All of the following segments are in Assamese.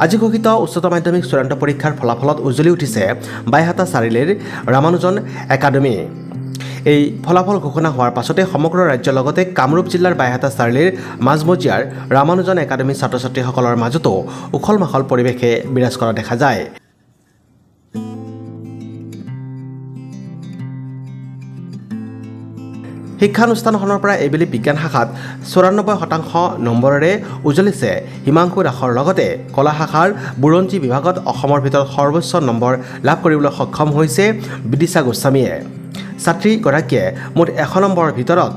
আজি ঘোষিত উচ্চতৰ মাধ্যমিক চূড়ান্ত পৰীক্ষাৰ ফলাফলত উজ্বলি উঠিছে বাইহাটা চাৰিআলিৰ ৰামানুজন একাডেমী। এই ফলাফল ঘোষণা হোৱাৰ পাছতে সমগ্ৰ ৰাজ্যৰ লগতে কামৰূপ জিলাৰ বাইহাটা চাৰিআলিৰ মাজমজিয়াৰ ৰামানুজন একাডেমীৰ ছাত্ৰ ছাত্ৰীসকলৰ মাজতো উখল মাখল পৰিৱেশে বিৰাজ কৰা দেখা যায়। শিক্ষানুষ্ঠানখনৰ পৰা এইবেলি বিজ্ঞান শাখাত ৯৪% নম্বৰেৰে উজ্বলিছে হিমাংশু দাসৰ লগতে কলা শাখাৰ বুৰঞ্জী বিভাগত অসমৰ ভিতৰত সৰ্বোচ্চ নম্বৰ লাভ কৰিবলৈ সক্ষম হৈছে বিদিশা গোস্বামীয়ে। ছাত্ৰীগৰাকীয়ে মুঠ ১০০ নম্বৰৰ ভিতৰত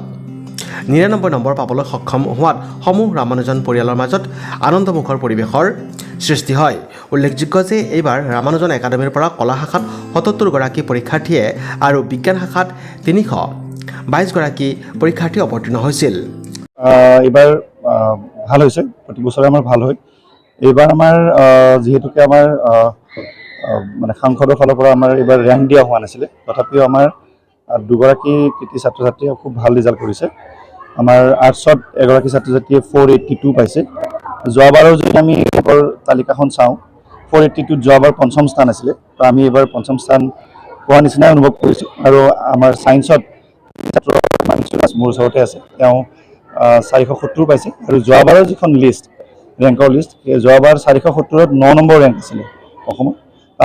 ৯৯ নম্বৰ পাবলৈ সক্ষম হোৱাত সমূহ ৰামানুজন পৰিয়ালৰ মাজত আনন্দমুখৰ পৰিৱেশৰ সৃষ্টি হয়। উল্লেখযোগ্য যে এইবাৰ ৰামানুজন একাডেমীৰ পৰা কলা শাখাত ৭৭গৰাকী পৰীক্ষাৰ্থীয়ে আৰু বিজ্ঞান শাখাত ৩২২গৰাকী পৰীক্ষাৰ্থী অৱতীৰ্ণ হৈছিল। এইবাৰ ভাল হৈছে, প্ৰতি বছৰে আমাৰ ভাল হয়। এইবাৰ আমাৰ যিহেতুকে আমাৰ মানে সাংসদৰ ফালৰ পৰা আমাৰ এইবাৰ ৰেংক দিয়া হোৱা নাছিলে, তথাপিও আমাৰ দুগৰাকী কৃতি ছাত্ৰ ছাত্ৰীয়ে খুব ভাল ৰিজাল্ট কৰিছে। আমাৰ আৰ্টছত এগৰাকী ছাত্ৰ ছাত্ৰীয়ে 482 পাইছে। যোৱাবাৰৰ যদি আমি ৰেংকৰ তালিকাখন চাওঁ, 482 যোৱাবাৰ পঞ্চম স্থান আছিলে, তো আমি এইবাৰ পঞ্চম স্থান পোৱা নিচিনাই অনুভৱ কৰিছোঁ। আৰু আমাৰ ছায়েন্সত ছাত্ৰ মোৰ ওচৰতে আছে, তেওঁ 470 পাইছে। আৰু যোৱাবাৰৰ যিখন লিষ্ট ৰেংকৰ লিষ্ট, যোৱাবাৰ 470ত 9 নম্বৰ ৰেংক আছিলে অসমত।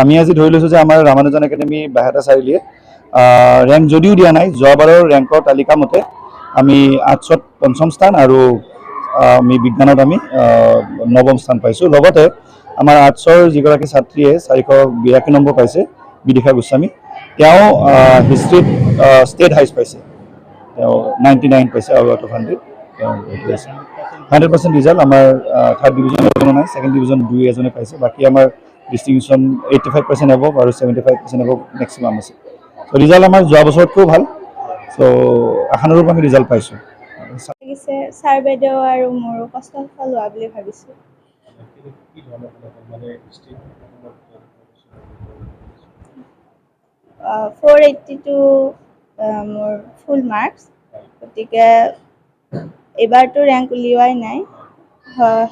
আমি আজি ধৰি লৈছোঁ যে আমাৰ ৰামানুজন একাডেমী বাইহাটা চাৰিআলিয়ে ৰেংক যদিও দিয়া নাই, যোৱাবাৰৰ ৰেংকৰ তালিকা মতে আমি আৰ্টছত পঞ্চম স্থান আৰু আমি বিজ্ঞানত আমি 9ম স্থান পাইছোঁ। লগতে আমাৰ আৰ্টছৰ যিগৰাকী ছাত্ৰীয়ে 482 নম্বৰ পাইছে, বিদিশা গোস্বামী, তেওঁ হিষ্ট্ৰীত ষ্টেট হাইষ্ট পাইছে, তেওঁ 99 পাইছে আৰু আউট অফ 100 তেওঁ 100% ৰিজাল্ট। আমাৰ থাৰ্ড ডিভিজন এজনো নাই, ছেকেণ্ড ডিভিজন 2 এজনে পাইছে। বাকী আমাৰ ডিষ্টিংশ্যন 85% এবভ আৰু 75% এবভ মেক্সিমাম আছে। চ' ৰিজাল্ট আমাৰ যোৱা বছৰতকৈও ভাল। চ' আশানুৰূপ আমি ৰিজাল্ট পাইছোঁ। ছাৰ বাইদেউ আৰু মোৰো কষ্ট সফল হোৱা বুলি ভাবিছোঁ। 482 মোৰ ফুল মাৰ্কছ, গতিকে এইবাৰতো ৰেংক উলিওৱাই নাই,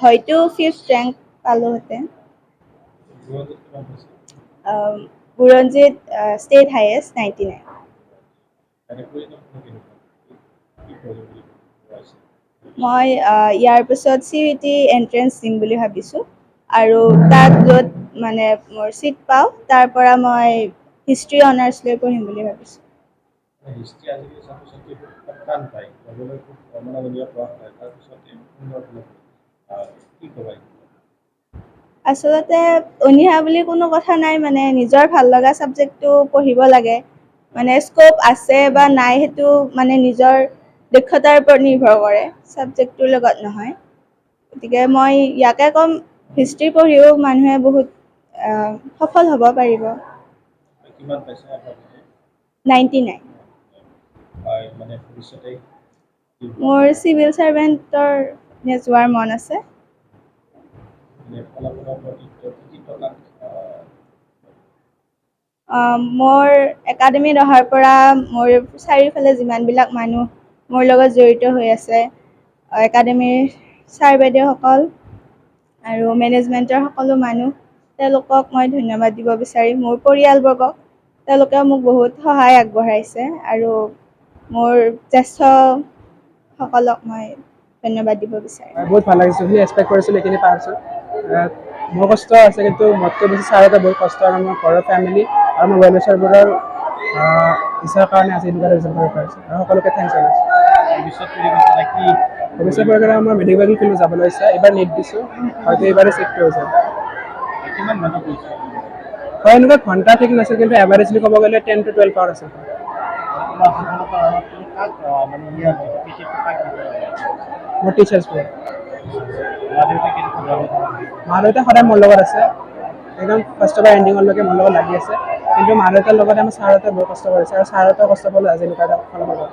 হয়তো 5th ৰেংক পালোহেঁতেন। বুৰঞ্জীত ষ্টেট হাইয়েষ্ট 99। মই ইয়াৰ পিছত CUET এণ্ট্ৰেঞ্চ দিম বুলি ভাবিছোঁ, আৰু তাত য'ত মানে মোৰ ছিট পাওঁ তাৰ পৰা মই হিষ্ট্ৰী অনাৰ্ছ লৈ পঢ়িম বুলি ভাবিছোঁ। আচলতে অনীহা বুলি কোনো কথা নাই, মানে নিজৰ ভাল লগা ছাবজেক্টটো পঢ়িব লাগে। মানে স্ক'প আছে বা নাই সেইটো মানে নিজৰ দক্ষতাৰ ওপৰত নিৰ্ভৰ কৰে, ছাবজেক্টটোৰ লগত নহয়। গতিকে মই ইয়াকে ক'ম, হিষ্ট্ৰী পঢ়িও মানুহে বহুত সফল হ'ব পাৰিব। 99। মোৰ চিভিল ছাৰ্ভেণ্টৰ যোৱাৰ মন আছে। মোৰ একাডেমীত অহাৰ পৰা মোৰ চাৰিওফালে যিমানবিলাক মানুহ মোৰ লগত জড়িত হৈ আছে, একাডেমীৰ ছাৰ বাইদেউসকল আৰু মেনেজমেণ্টৰ সকলো মানুহ, তেওঁলোকক মই ধন্যবাদ দিব বিচাৰিম। মোৰ পৰিয়ালবৰ্গক, তেওঁলোকেও মোক বহুত সহায় আগবঢ়াইছে, আৰু মোৰ জ্যেষ্ঠসকলক মই ধন্যবাদ দিব বিচাৰিম। বহুত ভাল লাগিছে, যিখিনি এক্সপেক্ট কৰিছিলোঁ সেইখিনি পাইছোঁ। মোৰ কষ্ট আছে, কিন্তু মোতকৈ বেছি ছাৰহঁতৰ বহুত কষ্ট, আৰু মোৰ ঘৰৰ ফেমিলি আৰু মোৰ ৱেলউইচাৰবোৰৰ ঈশ্বৰৰ কাৰণে আজি এনেকুৱা ৰিজাল্ট কৰিব পাৰিছোঁ, আৰু সকলোকে থেংকছ জনাইছোঁ। ভৱিষ্যত পৰিকল্পনা মই মেডিকেল ফিল্ডত যাবলৈ ইচ্ছা, এইবাৰ নেট দিছোঁ, হয়তো এইবাৰে চিটটো হৈছে। হয়, এনেকুৱা ঘণ্টা ঠিক নাছিল, কিন্তু এভাৰেজলি ক'ব গ'লে 10 to 12 আৱাৰ আছিল। মোৰ টিচাৰ্ছবোৰ, মা দেউতা সদায় মোৰ লগত আছে, একদম ফাৰ্ষ্টৰ পৰা এণ্ডিঙলৈকে মোৰ লগত লাগি আছে। কিন্তু মা দেউতাৰ লগতে আমাৰ ছাৰহঁতে বহুত কষ্ট কৰিছে, আৰু ছাৰহঁতেও কষ্ট পালোঁ আজি এনেকুৱা এটা ফলাফল পালোঁ।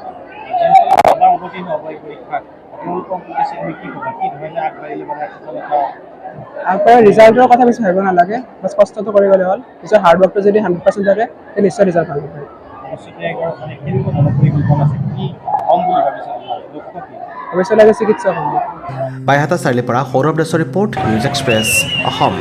আগবাঢ়ি ৰিজাল্টৰ কথা বেছি ভাবিব নালাগে, বাছ কষ্টটো কৰি গ'লে হ'ল। নিজৰ হাৰ্ডৱৰ্কটো যদি 100% থাকে, তেতিয়া নিশ্চয় ৰিজাল্ট ভাল হ'ব। ভৱিষ্যতে চিকিৎসক হ'ম। বাইহাটা চাৰিআলিৰ পৰা সৌৰভ দাসৰ ৰিপৰ্ট, নিউজ এক্সপ্ৰেছ, অসম।